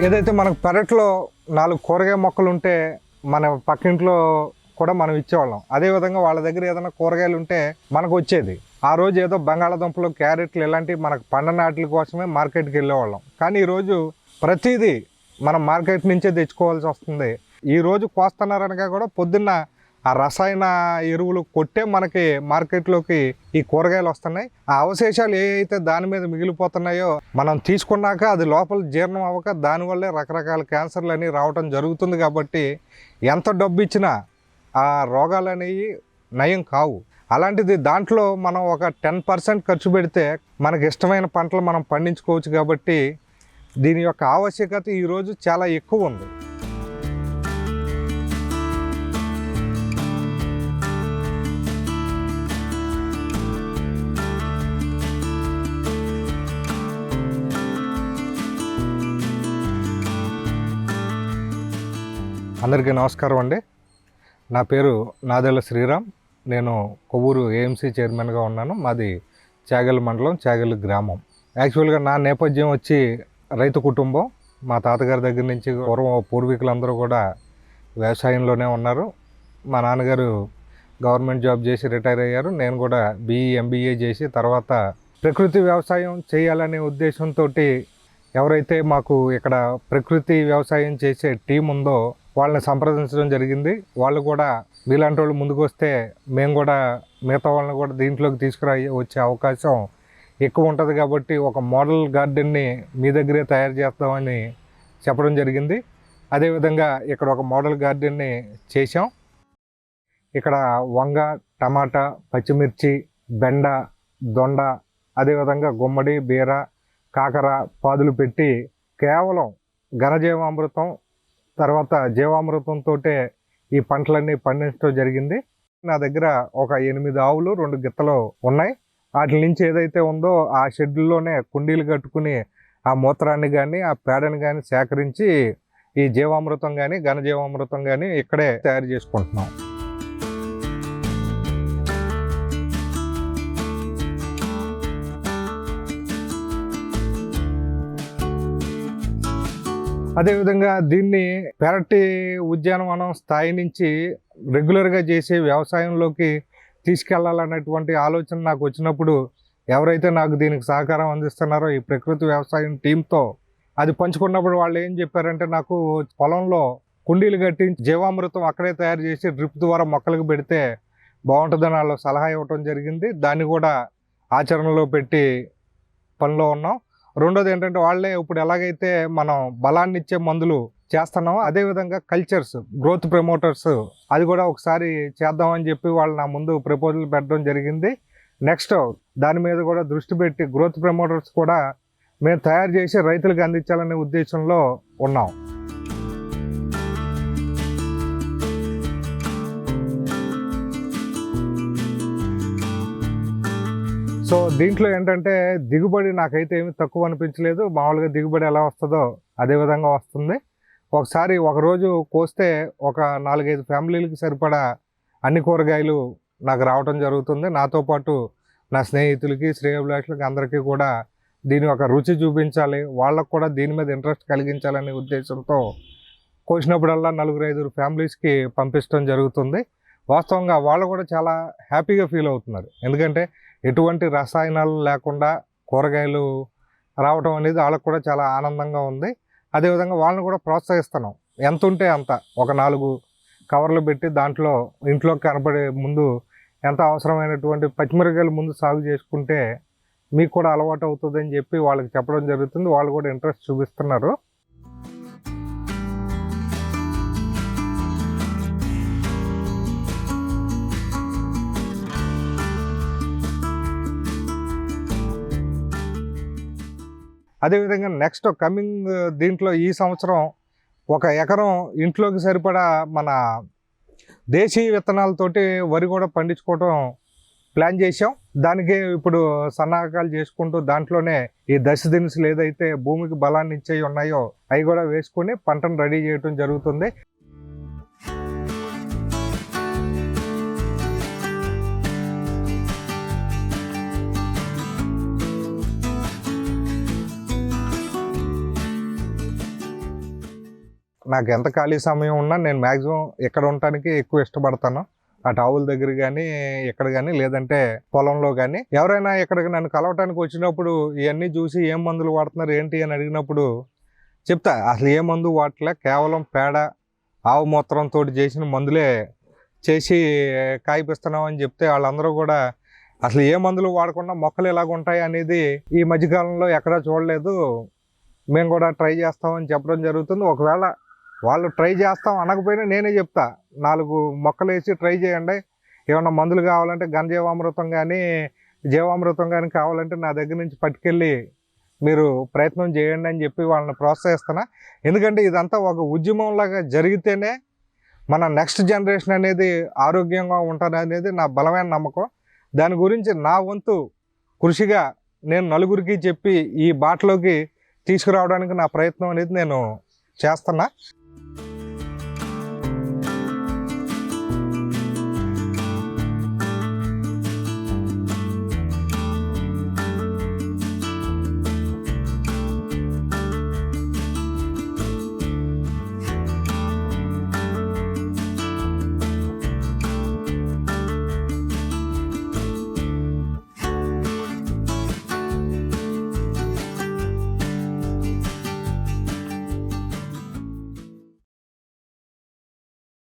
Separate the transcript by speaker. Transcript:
Speaker 1: ఏదైతే మనకు పెరట్లో 4 కూరగాయ మొక్కలు ఉంటే మన పక్కింట్లో కూడా మనం ఇచ్చేవాళ్ళం. అదేవిధంగా వాళ్ళ దగ్గర ఏదైనా కూరగాయలు ఉంటే మనకు వచ్చేది. ఆ రోజు ఏదో బంగాళాదుంపలు, క్యారెట్లు ఇలాంటివి మనకు పండిన వాటి కోసమే మార్కెట్కి వెళ్ళేవాళ్ళం. కానీ ఈరోజు ప్రతిదీ మనం మార్కెట్ నుంచే తెచ్చుకోవాల్సి వస్తుంది. ఈరోజు కోస్తున్నారనగా కూడా పొద్దున్న ఆ రసాయన ఎరువులు కొట్టే మనకి మార్కెట్లోకి ఈ కూరగాయలు వస్తున్నాయి. ఆ అవశేషాలు ఏవైతే దాని మీద మిగిలిపోతున్నాయో మనం తీసుకున్నాక అది లోపల జీర్ణం అవ్వక దానివల్లే రకరకాల క్యాన్సర్లు అనేవి రావటం జరుగుతుంది. కాబట్టి ఎంత డబ్బు ఇచ్చినా ఆ రోగాలు అనేవి నయం కావు. అలాంటిది దాంట్లో మనం ఒక 10% ఖర్చు పెడితే మనకి ఇష్టమైన పంటలు మనం పండించుకోవచ్చు. కాబట్టి దీని యొక్క ఆవశ్యకత ఈరోజు చాలా ఎక్కువ ఉంది. అందరికీ నమస్కారం అండి. నా పేరు నాదెళ్ల శ్రీరామ్. నేను కొవ్వూరు ఏఎంసీ చైర్మన్గా ఉన్నాను. మాది చాగల్ మండలం, చాగల్ గ్రామం. యాక్చువల్గా నా నేపథ్యం వచ్చి రైతు కుటుంబం. మా తాతగారి దగ్గర నుంచి పూర్వీకులందరూ కూడా వ్యవసాయంలోనే ఉన్నారు. మా నాన్నగారు గవర్నమెంట్ జాబ్ చేసి రిటైర్ అయ్యారు. నేను కూడా BE MBA చేసి తర్వాత ప్రకృతి వ్యవసాయం చేయాలనే ఉద్దేశంతో ఎవరైతే మాకు ఇక్కడ ప్రకృతి వ్యవసాయం చేసే టీం ఉందో వాళ్ళని సంప్రదించడం జరిగింది. వాళ్ళు కూడా మీలాంటి వాళ్ళు ముందుకు వస్తే మేము కూడా మిగతా వాళ్ళని కూడా దీంట్లోకి వచ్చే అవకాశం ఎక్కువ ఉంటుంది. కాబట్టి ఒక మోడల్ గార్డెన్ని మీ దగ్గరే తయారు చేస్తామని చెప్పడం జరిగింది. అదేవిధంగా ఇక్కడ ఒక మోడల్ గార్డెన్ని చేసాం. ఇక్కడ వంగ, టమాటా, పచ్చిమిర్చి, బెండ, దొండ, అదేవిధంగా గుమ్మడి, బీర, కాకర పాదులు పెట్టి కేవలం ఘనజీవామృతం తర్వాత జీవామృతంతో ఈ పంటలన్నీ పండించడం జరిగింది. నా దగ్గర ఒక 8 ఆవులు, 2 గిత్తలు ఉన్నాయి. వాటి నుంచి ఏదైతే ఉందో ఆ షెడ్యూల్లోనే కుండీలు కట్టుకుని ఆ మూత్రాన్ని కానీ ఆ పేడని కానీ సేకరించి ఈ జీవామృతం కానీ ఘనజీవామృతం కానీ ఇక్కడే తయారు చేసుకుంటున్నాం. అదేవిధంగా దీన్ని పెరటి ఉద్యానవనం స్థాయి నుంచి రెగ్యులర్గా చేసే వ్యవసాయంలోకి తీసుకెళ్లాలనేటువంటి ఆలోచన నాకు వచ్చినప్పుడు ఎవరైతే నాకు దీనికి సహకారం అందిస్తున్నారో ఈ ప్రకృతి వ్యవసాయం టీంతో అది పంచుకున్నప్పుడు వాళ్ళు ఏం చెప్పారంటే, నాకు పొలంలో కుండీలు కట్టి జీవామృతం అక్కడే తయారు చేసి డ్రిప్ ద్వారా మొక్కలకు పెడితే బాగుంటుందని వాళ్ళు సలహా ఇవ్వటం జరిగింది. దాన్ని కూడా ఆచరణలో పెట్టి పనిలో ఉన్నాం. రెండోది ఏంటంటే, వాళ్ళే ఇప్పుడు ఎలాగైతే మనం బలాన్ని ఇచ్చే మందులు చేస్తున్నామో అదేవిధంగా కల్చర్స్, గ్రోత్ ప్రమోటర్స్ అది కూడా ఒకసారి చేద్దామని చెప్పి వాళ్ళు నా ముందు ప్రపోజల్ పెట్టడం జరిగింది. నెక్స్ట్ దాని మీద కూడా దృష్టి పెట్టి గ్రోత్ ప్రమోటర్స్ కూడా మేము తయారు చేసి రైతులకు అందించాలనే ఉద్దేశంలో ఉన్నాం. సో దీంట్లో ఏంటంటే దిగుబడి నాకైతే ఏమి తక్కువ అనిపించలేదు. మామూలుగా దిగుబడి ఎలా వస్తుందో అదే విధంగా వస్తుంది. ఒకసారి ఒకరోజు కోస్తే ఒక 4-5 ఫ్యామిలీలకి సరిపడా అన్ని కూరగాయలు నాకు రావటం జరుగుతుంది. నాతో పాటు నా స్నేహితులకి, శ్రేయోభిలాషులకి అందరికీ కూడా దీని ఒక రుచి చూపించాలి, వాళ్ళకు కూడా దీని మీద ఇంట్రెస్ట్ కలిగించాలనే ఉద్దేశంతో కోసినప్పుడల్లా 4-5 ఫ్యామిలీస్కి పంపించడం జరుగుతుంది. వాస్తవంగా వాళ్ళు కూడా చాలా హ్యాపీగా ఫీల్ అవుతున్నారు. ఎందుకంటే ఎటువంటి రసాయనాలు లేకుండా కూరగాయలు రావటం అనేది వాళ్ళకు కూడా చాలా ఆనందంగా ఉంది. అదేవిధంగా వాళ్ళని కూడా ప్రోత్సహిస్తున్నాం. ఎంత ఉంటే అంత ఒక 4 కవర్లు పెట్టి దాంట్లో ఇంట్లోకి కనపడే ముందు ఎంత అవసరమైనటువంటి పచ్చిమిరకాయలు ముందు సాగు చేసుకుంటే మీకు కూడా అలవాటు అవుతుందని చెప్పి వాళ్ళకి చెప్పడం జరుగుతుంది. వాళ్ళు కూడా ఇంట్రెస్ట్ చూపిస్తున్నారు. అదేవిధంగా నెక్స్ట్ కమింగ్ దీంట్లో ఈ సంవత్సరం 1 ఎకరం ఇంట్లోకి సరిపడా మన దేశీయ విత్తనాలతోటి వరి కూడా పండించుకోవడం ప్లాన్ చేసాం. దానికి ఇప్పుడు సన్నాహకాలు చేసుకుంటూ దాంట్లోనే ఈ దశ దినుసులు ఏదైతే భూమికి బలాన్ని ఇచ్చేవి ఉన్నాయో అవి కూడా వేసుకొని పంటను రెడీ చేయడం జరుగుతుంది. నాకు ఎంత ఖాళీ సమయం ఉన్నా నేను మ్యాక్సిమం ఇక్కడ ఉండటానికి ఎక్కువ ఇష్టపడతాను. అటు ఆవుల దగ్గర కానీ ఇక్కడ కానీ లేదంటే పొలంలో కానీ. ఎవరైనా ఇక్కడికి నన్ను కలవటానికి వచ్చినప్పుడు ఇవన్నీ చూసి ఏం మందులు వాడుతున్నారు ఏంటి అని అడిగినప్పుడు చెప్తా, అసలు ఏ మందు వాడలే, కేవలం పేడ ఆవు మూత్రంతో చేసిన మందులే చేసి కాయిపిస్తున్నాం అని చెప్తే వాళ్ళందరూ కూడా అసలు ఏ మందులు వాడకుండా మొక్కలు ఎలాగ ఉంటాయి అనేది ఈ మధ్యకాలంలో ఎక్కడా చూడలేదు, మేము కూడా ట్రై చేస్తామని చెప్పడం జరుగుతుంది. ఒకవేళ వాళ్ళు ట్రై చేస్తాం అనకపోయినా నేనే చెప్తా, 4 మొక్కలు వేసి ట్రై చేయండి, ఏమన్నా మందులు కావాలంటే ఘనజీవామృతం కానీ జీవామృతం కానీ కావాలంటే నా దగ్గర నుంచి పట్టుకెళ్ళి మీరు ప్రయత్నం చేయండి అని చెప్పి వాళ్ళని ప్రోత్సహిస్తున్నా. ఎందుకంటే ఇదంతా ఒక ఉద్యమంలాగా జరిగితేనే మన నెక్స్ట్ జనరేషన్ అనేది ఆరోగ్యంగా ఉంటుంది అనేది నా బలమైన నమ్మకం. దాని గురించి నా వంతు కృషిగా నేను నలుగురికి చెప్పి ఈ బాటలోకి తీసుకురావడానికి నా ప్రయత్నం అనేది నేను చేస్తున్నా.